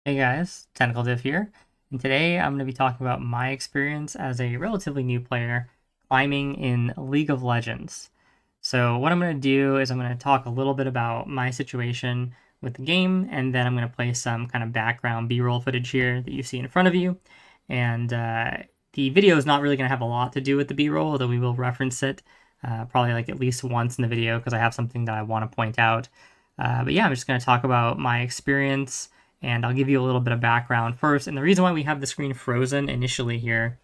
Hey guys, Tentacle Diff here, and today I'm going to be talking about my experience as a relatively new player climbing in League of Legends. So what I'm going to do is I'm going to talk a little bit about my situation with the game, and then I'm going to play some kind of background B-roll footage here that you see in front of you. And the video is not really going to have a lot to do with the B-roll, although we will reference it probably like at least once in the video because I have something that I want to point out. But yeah, I'm just going to talk about my experience and I'll give you a little bit of background first. And the reason why we have the screen frozen initially here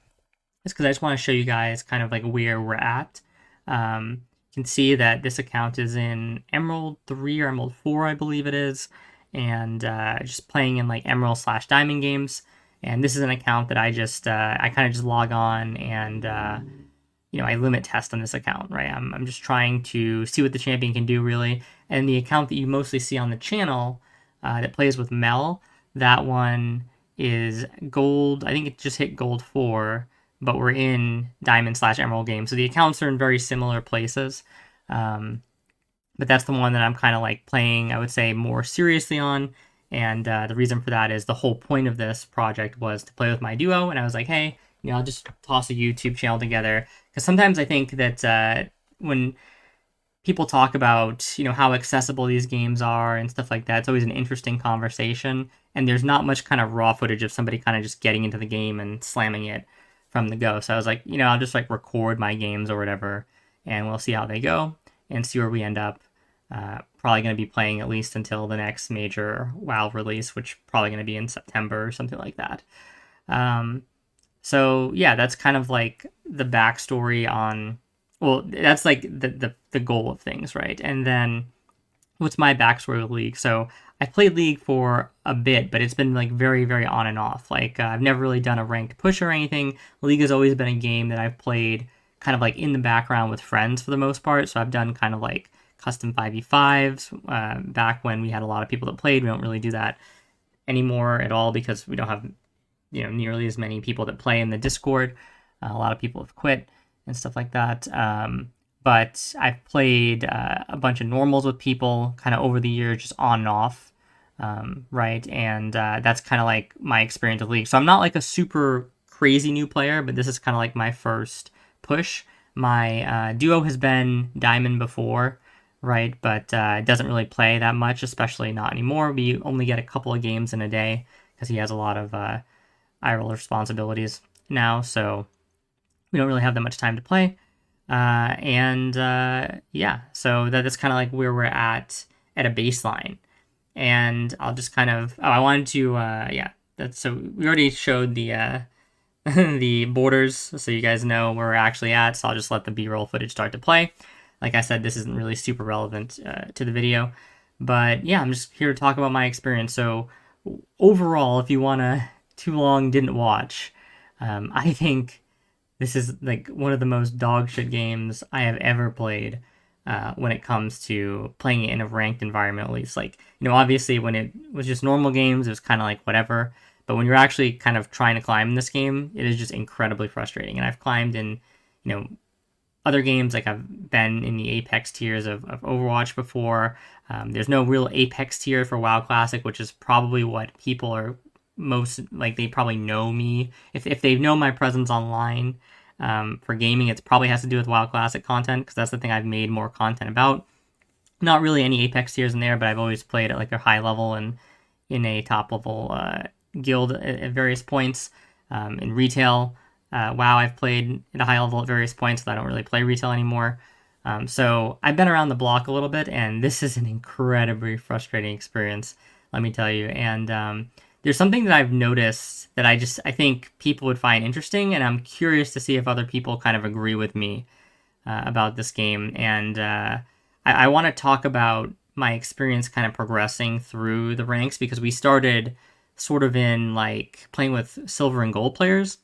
is because I just want to show you guys kind of like where we're at. You can see that this account is in Emerald 3 or Emerald 4, I believe it is, and just playing in like Emerald slash Diamond games. And this is an account that I kind of just log on and I limit test on this account, right? I'm just trying to see what the champion can do really. And the account that you mostly see on the channel that plays with Mel, that one is gold. I think it just hit gold 4, but we're in diamond slash emerald game. So the accounts are in very similar places. But that's the one that I'm kind of like playing, I would say, more seriously on. And the reason for that is the whole point of this project was to play with my duo. And I was like, hey, I'll just toss a YouTube channel together. Because sometimes I think that when people talk about how accessible these games are and stuff like that, it's always an interesting conversation. And there's not much kind of raw footage of somebody kind of just getting into the game and slamming it from the go. So I was like, I'll just like record my games or whatever, and we'll see how they go and see where we end up. Probably going to be playing at least until the next major WoW release, which probably going to be in September or something like that. So yeah, that's kind of like the backstory on. Well, that's like the goal of things, right? And then what's my backstory with League? So I played League for a bit, but it's been like very, very on and off. Like I've never really done a ranked push or anything. League has always been a game that I've played kind of like in the background with friends for the most part. So I've done kind of like custom 5v5s back when we had a lot of people that played. We don't really do that anymore at all because we don't have nearly as many people that play in the Discord. A lot of people have quit and stuff like that. But I've played a bunch of normals with people kind of over the years, just on and off, right? And that's kind of like my experience with League. So I'm not like a super crazy new player, but this is kind of like my first push. My duo has been Diamond before, right? But it doesn't really play that much, especially not anymore. We only get a couple of games in a day because he has a lot of IRL responsibilities now, so we don't really have that much time to play. Yeah, so that's kind of like where we're at a baseline. And I'll just kind of I wanted to yeah, that's so we already showed the the borders, so you guys know where we're actually at. So I'll just let the B-roll footage start to play. Like I said, this isn't really super relevant to the video, but yeah, I'm just here to talk about my experience. So overall, if you wanna too long didn't watch, I think this is like one of the most dog shit games I have ever played when it comes to playing it in a ranked environment. At least, like obviously when it was just normal games, it was kind of like whatever. But when you're actually kind of trying to climb in this game, it is just incredibly frustrating. And I've climbed in, other games, like I've been in the Apex tiers of Overwatch before. There's no real Apex tier for WoW Classic, which is probably what people are most like. They probably know me if they know my presence online for gaming. It probably has to do with WoW Classic content because that's the thing I've made more content about. Not really any Apex tiers in there, but I've always played at like a high level and in a top level guild at various points. In retail, WoW I've played at a high level at various points, but I don't really play retail anymore. So I've been around the block a little bit, and this is an incredibly frustrating experience, let me tell you. And there's something that I've noticed that I think people would find interesting, and I'm curious to see if other people kind of agree with me about this game. And I want to talk about my experience kind of progressing through the ranks because we started sort of in like playing with silver and gold players,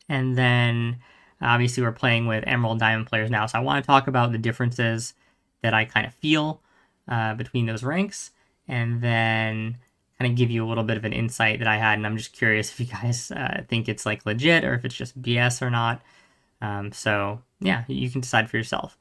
and then obviously we're playing with emerald diamond players now. So I want to talk about the differences that I kind of feel between those ranks, and then kind of give you a little bit of an insight that I had. And I'm just curious if you guys think it's like legit or if it's just BS or not. So yeah, you can decide for yourself.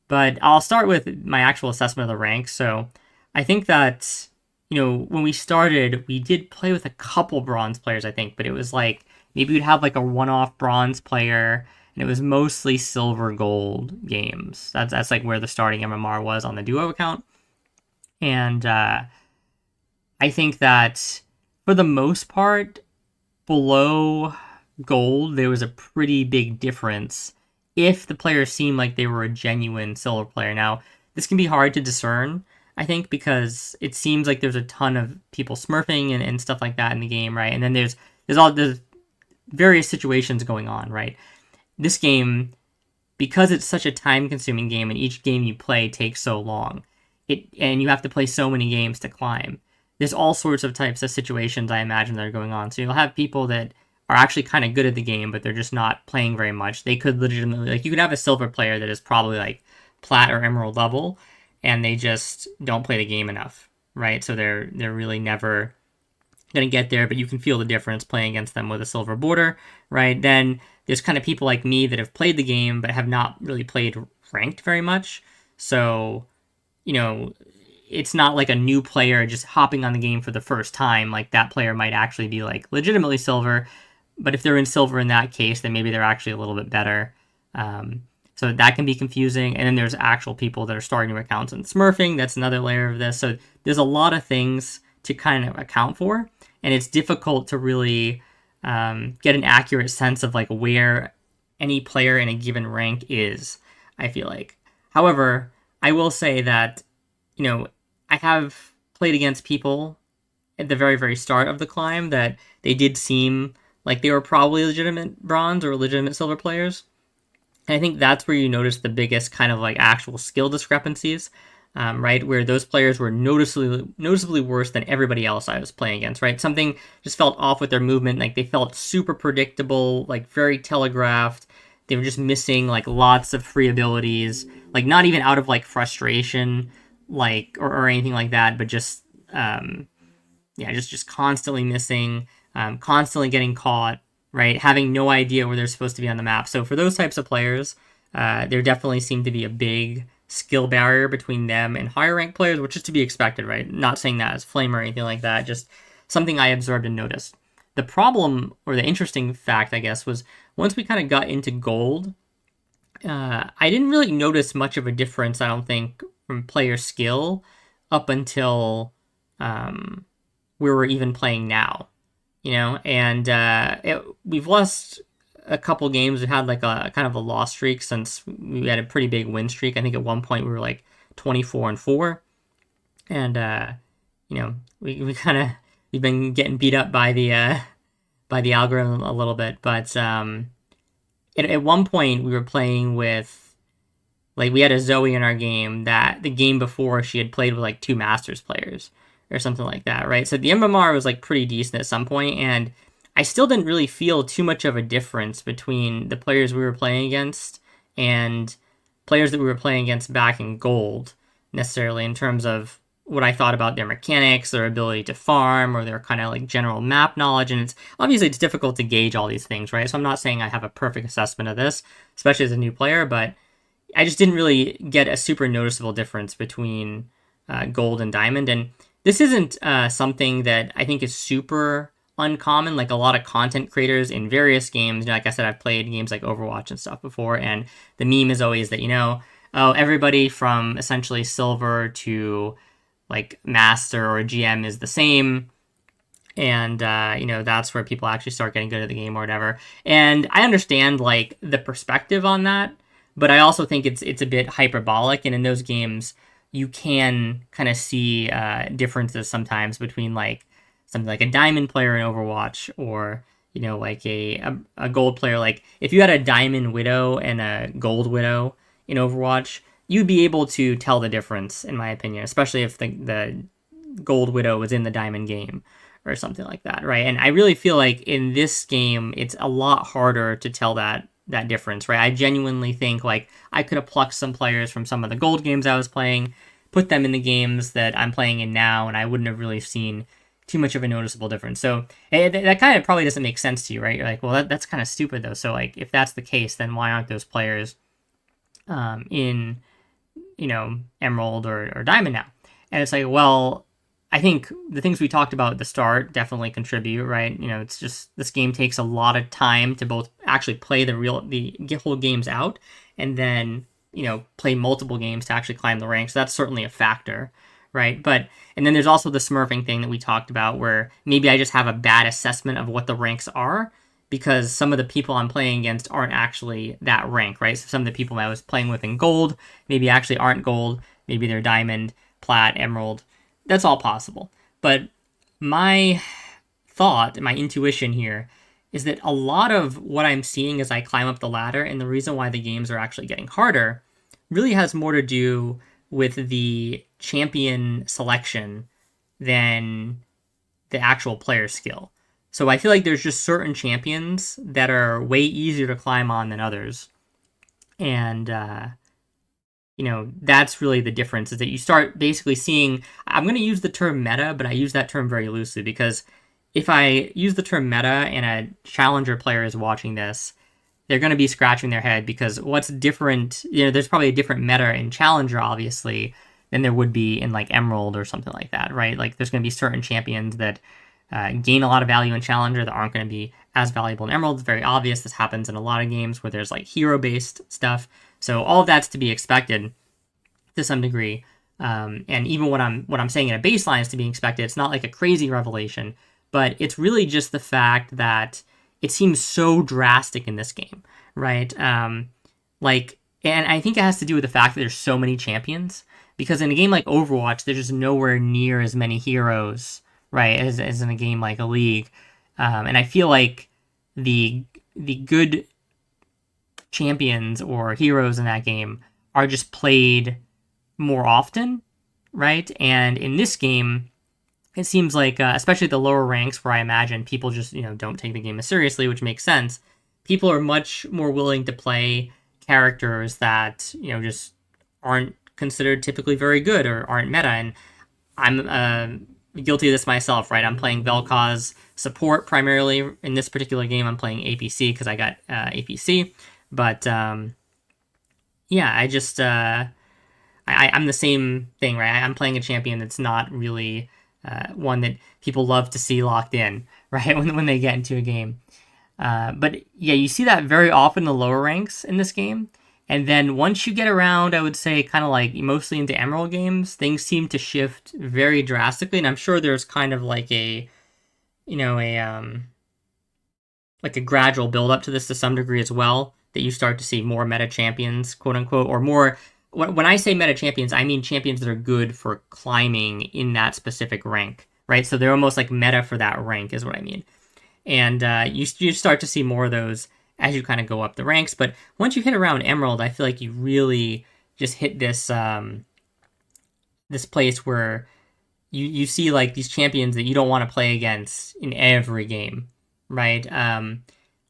But I'll start with my actual assessment of the ranks. So I think that when we started, we did play with a couple bronze players, I think, but it was like maybe we'd have like a one-off bronze player, and it was mostly silver gold games. That's like where the starting MMR was on the Duo account, and I think that for the most part, below gold, there was a pretty big difference if the players seemed like they were a genuine silver player. Now, this can be hard to discern, I think, because it seems like there's a ton of people smurfing and stuff like that in the game, right? And then there's various situations going on, right? This game, because it's such a time-consuming game, and each game you play takes so long, and you have to play so many games to climb. There's all sorts of types of situations I imagine that are going on. So you'll have people that are actually kind of good at the game, but they're just not playing very much. They could legitimately, like, you could have a silver player that is probably like plat or emerald level, and they just don't play the game enough, right? So they're really never gonna get there, but you can feel the difference playing against them with a silver border, right? Then there's kind of people like me that have played the game but have not really played ranked very much. So, it's not like a new player just hopping on the game for the first time. Like, that player might actually be like legitimately silver, but if they're in silver in that case, then maybe they're actually a little bit better. So that can be confusing. And then there's actual people that are starting new accounts and smurfing. That's another layer of this. So there's a lot of things to kind of account for, and it's difficult to really get an accurate sense of like where any player in a given rank is, I feel like. However, I will say that, I have played against people at the very, very start of the climb that they did seem like they were probably legitimate bronze or legitimate silver players. And I think that's where you notice the biggest kind of like actual skill discrepancies, right? Where those players were noticeably worse than everybody else I was playing against, right? Something just felt off with their movement. Like, they felt super predictable, like very telegraphed. They were just missing like lots of free abilities, like not even out of like frustration, like, or anything like that, but just, just constantly missing, constantly getting caught, right? Having no idea where they're supposed to be on the map. So for those types of players, there definitely seemed to be a big skill barrier between them and higher ranked players, which is to be expected, right? Not saying that as flame or anything like that, just something I observed and noticed. The problem, or the interesting fact, I guess, was once we kind of got into gold, I didn't really notice much of a difference, I don't think, from player skill up until we were even playing now, and we've lost a couple games. We've had like a kind of a loss streak since we had a pretty big win streak. I think at one point we were like 24-4, and we kind of, we've been getting beat up by the algorithm a little bit, but at one point we were playing with, like, we had a Zoe in our game that the game before she had played with like 2 Masters players or something like that, right? So the MMR was like pretty decent at some point, and I still didn't really feel too much of a difference between the players we were playing against and players that we were playing against back in gold, necessarily, in terms of what I thought about their mechanics, their ability to farm, or their kind of like general map knowledge. And it's difficult to gauge all these things, right? So I'm not saying I have a perfect assessment of this, especially as a new player, but I just didn't really get a super noticeable difference between gold and diamond. And this isn't something that I think is super uncommon. Like, a lot of content creators in various games, like I said, I've played games like Overwatch and stuff before, and the meme is always that, everybody from essentially silver to like master or GM is the same, and that's where people actually start getting good at the game or whatever. And I understand like the perspective on that, but I also think it's a bit hyperbolic, and in those games you can kind of see differences sometimes between like something like a diamond player in Overwatch, or like a gold player. Like, if you had a diamond widow and a gold widow in Overwatch, you'd be able to tell the difference, in my opinion, especially if the gold widow was in the diamond game or something like that, right? And I really feel like in this game it's a lot harder to tell that difference, right? I genuinely think like I could have plucked some players from some of the gold games I was playing, put them in the games that I'm playing in now, and I wouldn't have really seen too much of a noticeable difference. So that kind of probably doesn't make sense to you, right? You're like, well, that's kind of stupid though. So like, if that's the case, then why aren't those players in Emerald or Diamond now? And it's like, well, I think the things we talked about at the start definitely contribute, right? It's just this game takes a lot of time to both actually play the whole games out, and then play multiple games to actually climb the ranks. So that's certainly a factor, right? And then there's also the smurfing thing that we talked about, where maybe I just have a bad assessment of what the ranks are because some of the people I'm playing against aren't actually that rank, right? So some of the people I was playing with in gold maybe actually aren't gold, maybe they're diamond, plat, emerald. That's all possible. But my thought, my intuition here is that a lot of what I'm seeing as I climb up the ladder and the reason why the games are actually getting harder really has more to do with the champion selection than the actual player skill. So I feel like there's just certain champions that are way easier to climb on than others. And that's really the difference, is that you start basically seeing, I'm going to use the term meta, but I use that term very loosely because if I use the term meta and a challenger player is watching this, they're going to be scratching their head because what's different, there's probably a different meta in challenger, obviously, than there would be in like Emerald or something like that, right? Like there's going to be certain champions that gain a lot of value in challenger that aren't going to be as valuable in Emerald. It's very obvious. This happens in a lot of games where there's like hero-based stuff. So all of that's to be expected to some degree. And even what I'm saying in a baseline is to be expected. It's not like a crazy revelation, but it's really just the fact that it seems so drastic in this game, right? And I think it has to do with the fact that there's so many champions. Because in a game like Overwatch, there's just nowhere near as many heroes, right, as in a game like a League. And I feel like the good champions or heroes in that game are just played more often, right? And in this game, it seems like, especially the lower ranks where I imagine people just, don't take the game as seriously, which makes sense. People are much more willing to play characters that, just aren't considered typically very good or aren't meta. And I'm guilty of this myself, right? I'm playing Vel'Koz support primarily. In this particular game, I'm playing APC because I got APC. But yeah, I just I'm the same thing, right? I'm playing a champion that's not really one that people love to see locked in, right? When they get into a game. But yeah, you see that very often in the lower ranks in this game. And then once you get around, I would say kind of like mostly into Emerald games, things seem to shift very drastically. And I'm sure there's kind of like a like a gradual build up to this to some degree as well, that you start to see more meta champions, quote unquote, or more. When I say meta champions, I mean champions that are good for climbing in that specific rank, right? So they're almost like meta for that rank is what I mean. And you start to see more of those as you kind of go up the ranks. But once you hit around Emerald, I feel like you really just hit this this place where you see like these champions that you don't want to play against in every game, right?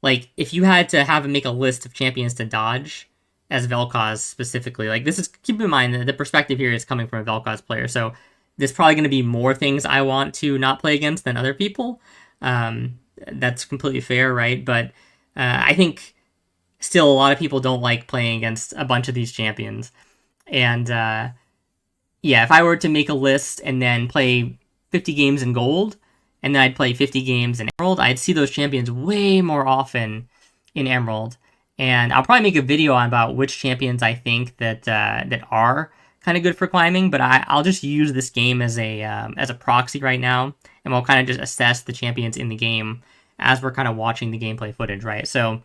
Like if you had to make a list of champions to dodge as Vel'Koz specifically, like this is, keep in mind that the perspective here is coming from a Vel'Koz player, so there's probably going to be more things I want to not play against than other people. That's completely fair, right? But I think still a lot of people don't like playing against a bunch of these champions. And yeah, if I were to make a list and then play 50 games in gold, and then I'd play 50 games in Emerald, I'd see those champions way more often in Emerald. And I'll probably make a video on about which champions I think that are kind of good for climbing, but I'll just use this game as a proxy right now, and we'll kind of just assess the champions in the game as we're kind of watching the gameplay footage, right? So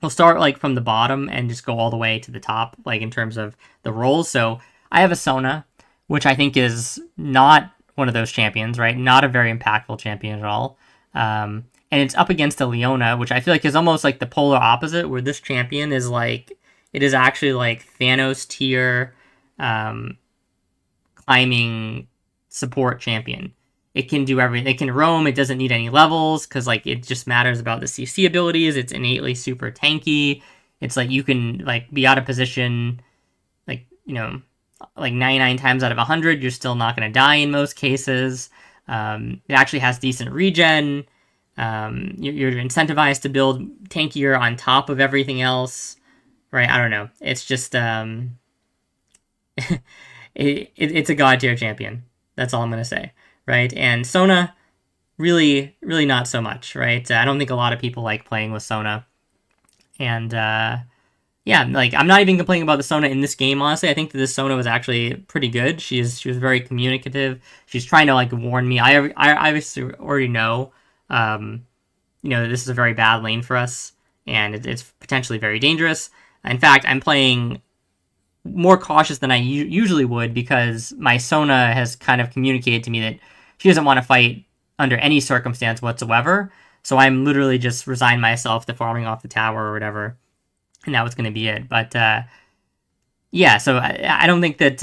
we'll start like from the bottom and just go all the way to the top, like in terms of the roles. So I have a Sona, which I think is not one of those champions, right? Not a very impactful champion at all. And it's up against a Leona, which I feel like is almost like the polar opposite, where this champion is like, it is actually like Thanos tier climbing support champion. It can do everything. It can roam. It doesn't need any levels because like it just matters about the CC abilities. It's innately super tanky. It's like you can like be out of position, like like 99 times out of 100. You're still not going to die in most cases. It actually has decent regen. You're incentivized to build tankier on top of everything else, right? I don't know. It's just it's a god tier champion. That's all I'm gonna say. right? And Sona, really, really not so much, right? I don't think a lot of people like playing with Sona. And yeah, like I'm not even complaining about the Sona in this game, honestly. I think that this Sona was actually pretty good. She was very communicative. She's trying to like warn me. I obviously already know, this is a very bad lane for us, and it's potentially very dangerous. In fact, I'm playing more cautious than I usually would because my Sona has kind of communicated to me that she doesn't want to fight under any circumstance whatsoever. So I'm literally just resigned myself to farming off the tower or whatever, and that was going to be it. But yeah, so I don't think that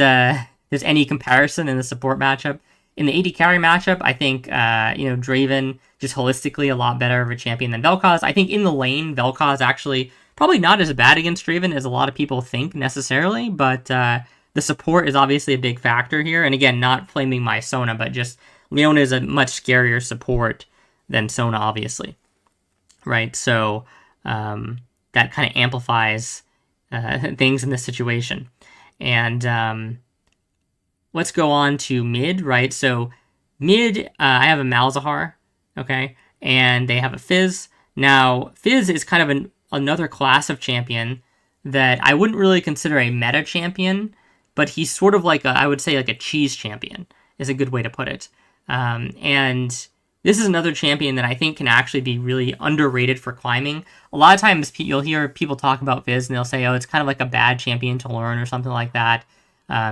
there's any comparison in the support matchup. In the AD carry matchup, I think Draven just holistically a lot better of a champion than Vel'Koz. I think in the lane, Vel'Koz actually probably not as bad against Draven as a lot of people think necessarily, but the support is obviously a big factor here. And again, not flaming my Sona, but just Leona is a much scarier support than Sona, obviously, right? So that kind of amplifies things in this situation. And let's go on to mid, right? So mid, I have a Malzahar, okay? And they have a Fizz. Now, Fizz is kind of another class of champion that I wouldn't really consider a meta champion, but he's sort of like I would say like a cheese champion is a good way to put it. And this is another champion that I think can actually be really underrated for climbing. A lot of times you'll hear people talk about Fizz and they'll say, oh, it's kind of like a bad champion to learn or something like that.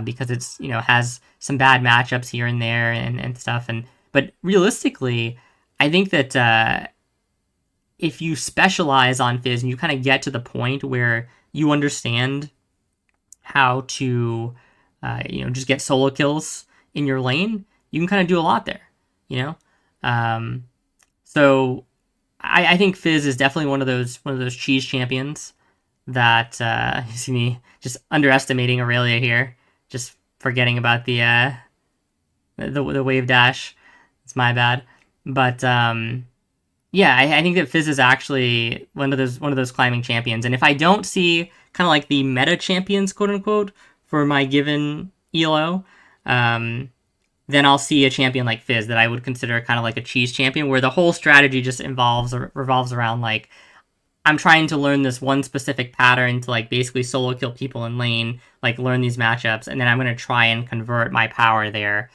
Because it's has some bad matchups here and there and stuff. But realistically, I think that if you specialize on Fizz and you kind of get to the point where you understand how to just get solo kills in your lane, you can kind of do a lot there. So I think Fizz is definitely one of those cheese champions that you see me just underestimating Aurelia here. Just forgetting about the wave dash. It's my bad. But yeah, I think that Fizz is actually one of those climbing champions. And if I don't see kind of like the meta champions, quote unquote, for my given elo, then I'll see a champion like Fizz that I would consider kind of like a cheese champion, where the whole strategy just revolves around like, I'm trying to learn this one specific pattern to like basically solo kill people in lane, like learn these matchups, and then I'm going to try and convert my power there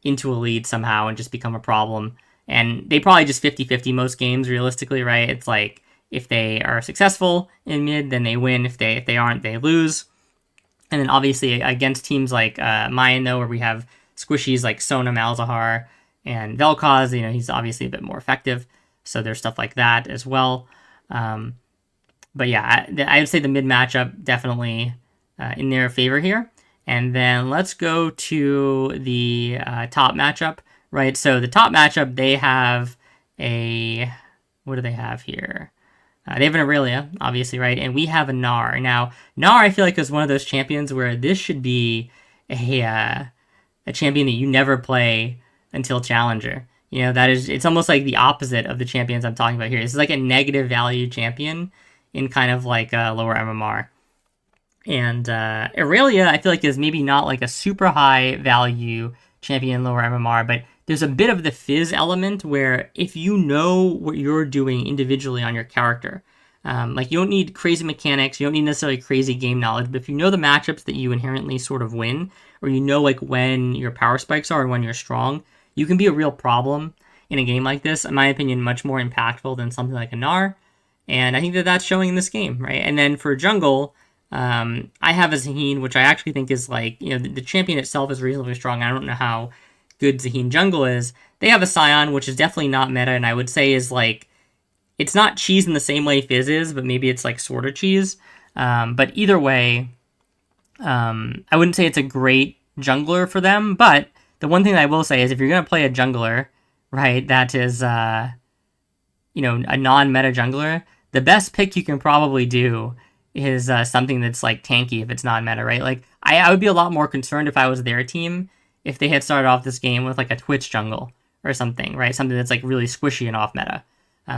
into a lead somehow and just become a problem. And they probably just 50-50 most games, realistically, right? It's like, if they are successful in mid, then they win. If they aren't, they lose. And then obviously against teams like mine, though, where we have squishies like Sona, Malzahar, and Vel'Koz, he's obviously a bit more effective. So there's stuff like that as well. But yeah, I would say the mid matchup definitely in their favor here. And then let's go to the top matchup, right? So the top matchup, they have what do they have here? They have an Aurelia, obviously, right? And we have a Gnar. Now, Gnar, I feel like, is one of those champions where this should be a champion that you never play until Challenger. It's almost like the opposite of the champions I'm talking about here. This is like a negative value champion in kind of like a lower MMR. And Aurelia, I feel like, is maybe not like a super high value champion in lower MMR, but there's a bit of the Fizz element where if you know what you're doing individually on your character, like you don't need crazy mechanics, you don't need necessarily crazy game knowledge, but if you know the matchups that you inherently sort of win, or you know like when your power spikes are and when you're strong, you can be a real problem in a game like this. In my opinion, much more impactful than something like a Gnar. And I think that that's showing in this game, right? And then for jungle, I have a Zaheen, which I actually think is like, the champion itself is reasonably strong. I don't know how good Zaheen jungle is. They have a Sion, which is definitely not meta, and I would say is like, it's not cheese in the same way Fizz is, but maybe it's like sort of cheese. But either way, I wouldn't say it's a great jungler for them, but the one thing I will say is if you're going to play a jungler, right, that is, a non-meta jungler, the best pick you can probably do is something that's like tanky if it's non-meta, right? Like, I would be a lot more concerned if I was their team if they had started off this game with like a Twitch jungle or something, right? Something that's like really squishy and off meta.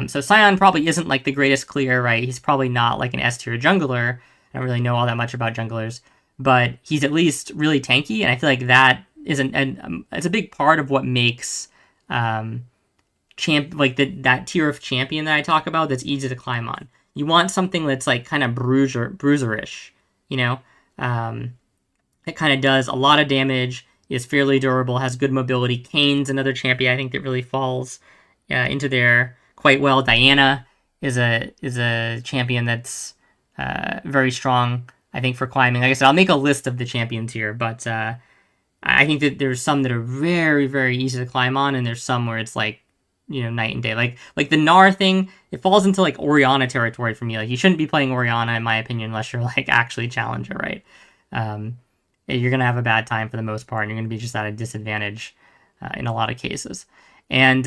So Sion probably isn't like the greatest clear, right? He's probably not like an S tier jungler. I don't really know all that much about junglers, but he's at least really tanky, and I feel like that is it's a big part of what makes like that tier of champion that I talk about that's easy to climb on. You want something that's like kind of bruiserish, you know. It kind of does a lot of damage, is fairly durable, has good mobility. Kane's another champion I think that really falls into there quite well. Diana is a champion that's very strong, I think, for climbing. Like I said, I'll make a list of the champions here, but I think that there's some that are very, very easy to climb on, and there's some where it's like, night and day. Like the Gnar thing, it falls into like Orianna territory for me. Like you shouldn't be playing Orianna, in my opinion, unless you're like actually Challenger, right? You're gonna have a bad time for the most part, and you're gonna be just at a disadvantage in a lot of cases. And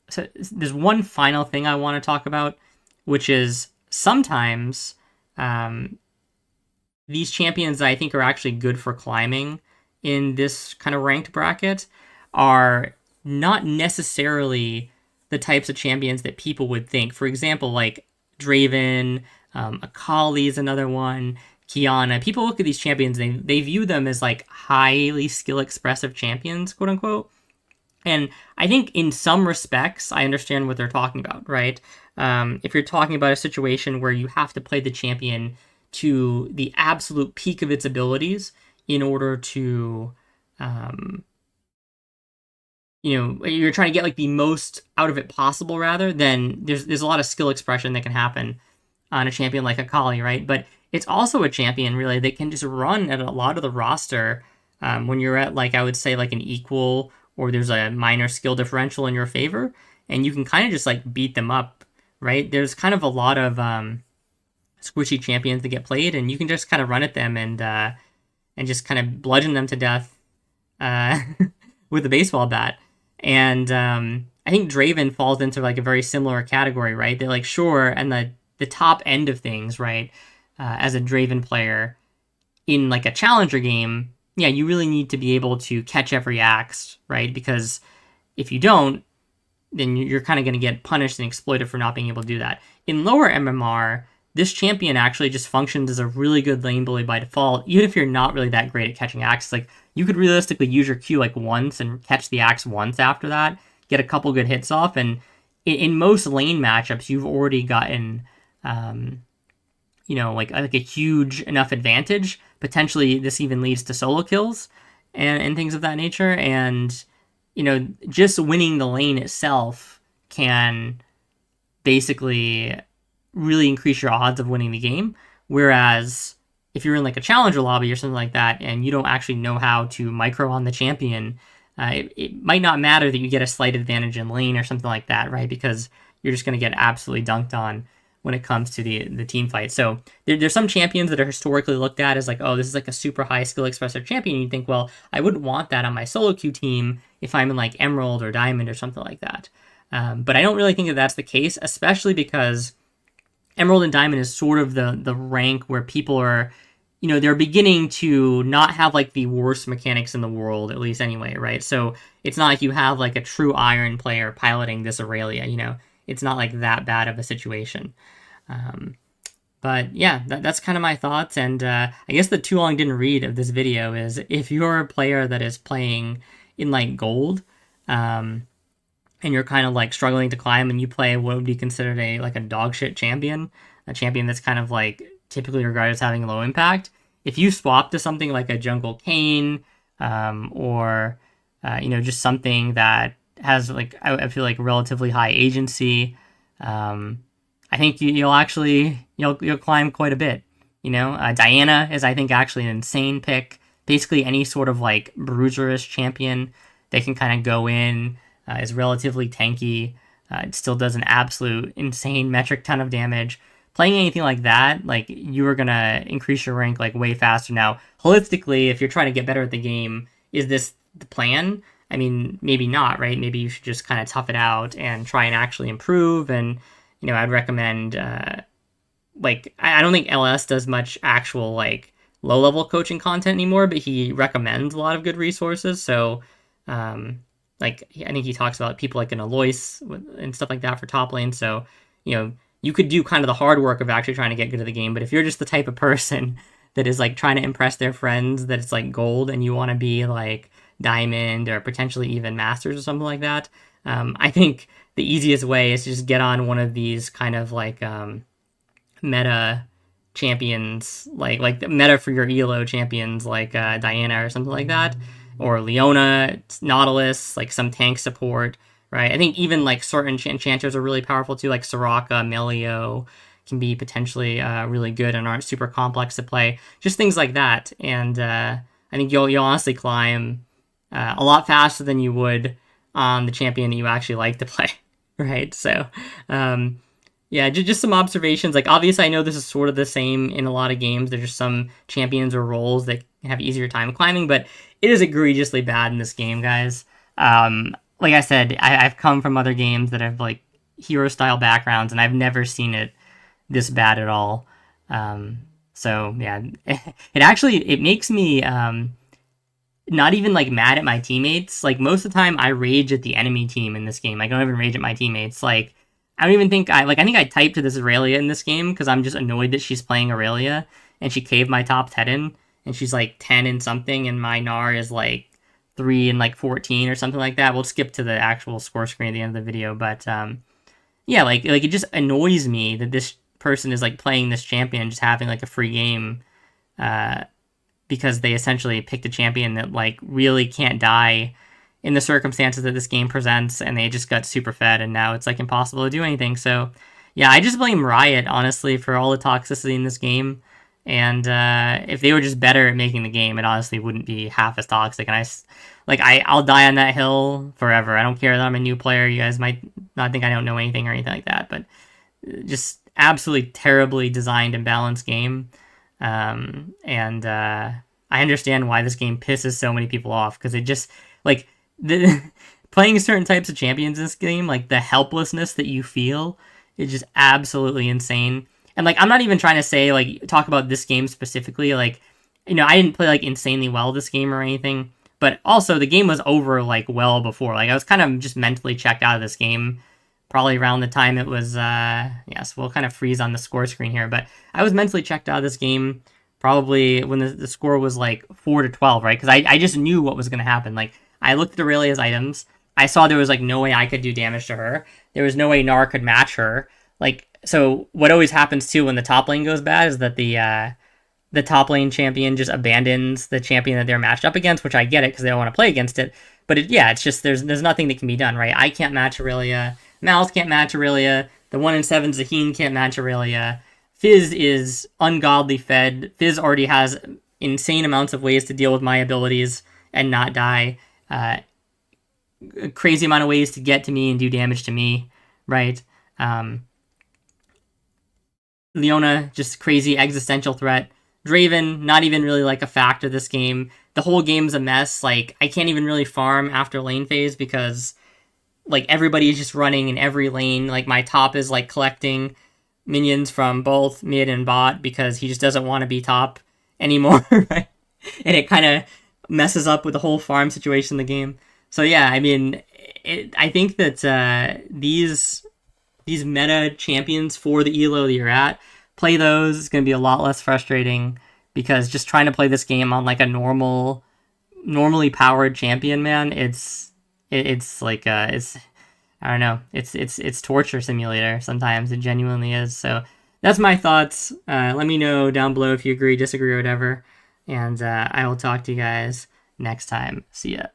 so there's one final thing I want to talk about, which is sometimes these champions that I think are actually good for climbing in this kind of ranked bracket are not necessarily the types of champions that people would think. For example, like Draven, Akali is another one, Qiyana. People look at these champions, they view them as like highly skill expressive champions, quote unquote. And I think in some respects, I understand what they're talking about, right? If you're talking about a situation where you have to play the champion to the absolute peak of its abilities in order to, you're trying to get like the most out of it possible, rather, then there's a lot of skill expression that can happen on a champion like Akali, right? But it's also a champion, really, that can just run at a lot of the roster when you're at, like, I would say, like an equal, or there's a minor skill differential in your favor, and you can kind of just like beat them up, right? There's kind of a lot of squishy champions that get played, and you can just kind of run at them and just kind of bludgeon them to death with a baseball bat. And I think Draven falls into like a very similar category, right? They're like, sure, and the top end of things, right? As a Draven player in like a challenger game, yeah, you really need to be able to catch every axe, right? Because if you don't, then you're kind of going to get punished and exploited for not being able to do that. In lower MMR, this champion actually just functions as a really good lane bully by default, even if you're not really that great at catching axes. Like, you could realistically use your Q like once and catch the axe once after that, get a couple good hits off, and in most lane matchups, you've already gotten, like a huge enough advantage. Potentially, this even leads to solo kills and things of that nature. And, just winning the lane itself can basically really increase your odds of winning the game. Whereas if you're in like a challenger lobby or something like that, and you don't actually know how to micro on the champion, it might not matter that you get a slight advantage in lane or something like that, right? Because you're just going to get absolutely dunked on when it comes to the team fight. So there's some champions that are historically looked at as like, oh, this is like a super high skill expressive champion. You think, well, I wouldn't want that on my solo queue team if I'm in like Emerald or Diamond or something like that. But I don't really think that that's the case, especially because Emerald and Diamond is sort of the rank where people are, they're beginning to not have like the worst mechanics in the world, at least anyway, right? So it's not like you have like a true Iron player piloting this Aurelia, it's not like that bad of a situation. But yeah, that's kind of my thoughts. And I guess the too long didn't read of this video is, if you're a player that is playing in like gold, and you're kind of like struggling to climb, and you play what would be considered a dog shit champion, a champion that's kind of like typically regarded as having low impact, if you swap to something like a Jungle Kayn, or just something that has like, I feel like relatively high agency, I think you'll climb quite a bit. Diana is, I think, actually an insane pick. Basically any sort of like bruiserish champion that can kind of go in, is relatively tanky. It still does an absolute insane metric ton of damage. Playing anything like that, like, you are gonna increase your rank like way faster. Now, holistically, if you're trying to get better at the game, is this the plan? I mean, maybe not, right? Maybe you should just kind of tough it out and try and actually improve. And, I'd recommend, I don't think LS does much actual, like, low-level coaching content anymore, but he recommends a lot of good resources. So, I think he talks about people like an Alois and stuff like that for top lane. So, you could do kind of the hard work of actually trying to get good at the game. But if you're just the type of person that is like trying to impress their friends that it's like gold, and you want to be like Diamond or potentially even Masters or something like that. I think the easiest way is to just get on one of these kind of like meta champions, like the meta for your elo champions, like Diana or something like that, or Leona, Nautilus, like some tank support, right? I think even like certain enchanters are really powerful too, like Soraka, Melio can be potentially really good and aren't super complex to play. Just things like that, and I think you'll honestly climb a lot faster than you would on the champion that you actually like to play, right? So, yeah, just some observations. Like, obviously, I know this is sort of the same in a lot of games. There's just some champions or roles that have easier time climbing, but it is egregiously bad in this game, guys. Like I said, I've come from other games that have like hero style backgrounds, and I've never seen it this bad at all. So yeah, it makes me not even like mad at my teammates. Like most of the time I rage at the enemy team in this game. I don't even rage at my teammates. Like I don't even think I think I typed to this Aurelia in this game because I'm just annoyed that she's playing Aurelia and she caved my top Tetten and she's like 10 and something and my Gnar is like 3 and like 14 or something like that. We'll skip to the actual score screen at the end of the video, but yeah, like it just annoys me that this person is like playing this champion just having like a free game because they essentially picked a champion that like really can't die in the circumstances that this game presents, and they just got super fed, and now it's like impossible to do anything. So yeah, I just blame Riot honestly for all the toxicity in this game, and if they were just better at making the game, it honestly wouldn't be half as toxic. And I'll die on that hill forever. I don't care that I'm a new player. You guys might not think I don't know anything or anything like that, but just absolutely terribly designed and balanced game. And I understand why this game pisses so many people off because it just like playing certain types of champions in this game, like the helplessness that you feel is just absolutely insane. And like I'm not even trying to say like talk about this game specifically, like I didn't play like insanely well this game or anything, but also the game was over like well before. Like I was kind of just mentally checked out of this game probably around the time it was yes, we'll kind of freeze on the score screen here, but I was mentally checked out of this game probably when the score was like 4-12, right? Because I just knew what was going to happen. Like I looked at Aurelia's items, I saw there was like no way I could do damage to her, there was no way Gnar could match her. Like, so what always happens too when the top lane goes bad is that the top lane champion just abandons the champion that they're matched up against, which I get it because they don't want to play against it. But it's just there's nothing that can be done, right? I can't match Aurelia. Malth can't match Aurelia. The 1-in-7 Zaheen can't match Aurelia. Fizz is ungodly fed. Fizz already has insane amounts of ways to deal with my abilities and not die. A crazy amount of ways to get to me and do damage to me, right? Leona, just crazy existential threat. Draven, not even really like a factor this game. The whole game's a mess. Like, I can't even really farm after lane phase because like everybody is just running in every lane. Like my top is like collecting minions from both mid and bot because he just doesn't want to be top anymore, right? And it kind of messes up with the whole farm situation in the game. So yeah, I mean, I think that these meta champions for the elo that you're at, play those. It's going to be a lot less frustrating because just trying to play this game on like a normally powered champion, man, it's like it's I don't know, it's torture simulator sometimes. It genuinely is. So that's my thoughts. Let me know down below if you agree, disagree, or whatever, and I will talk to you guys next time. See ya.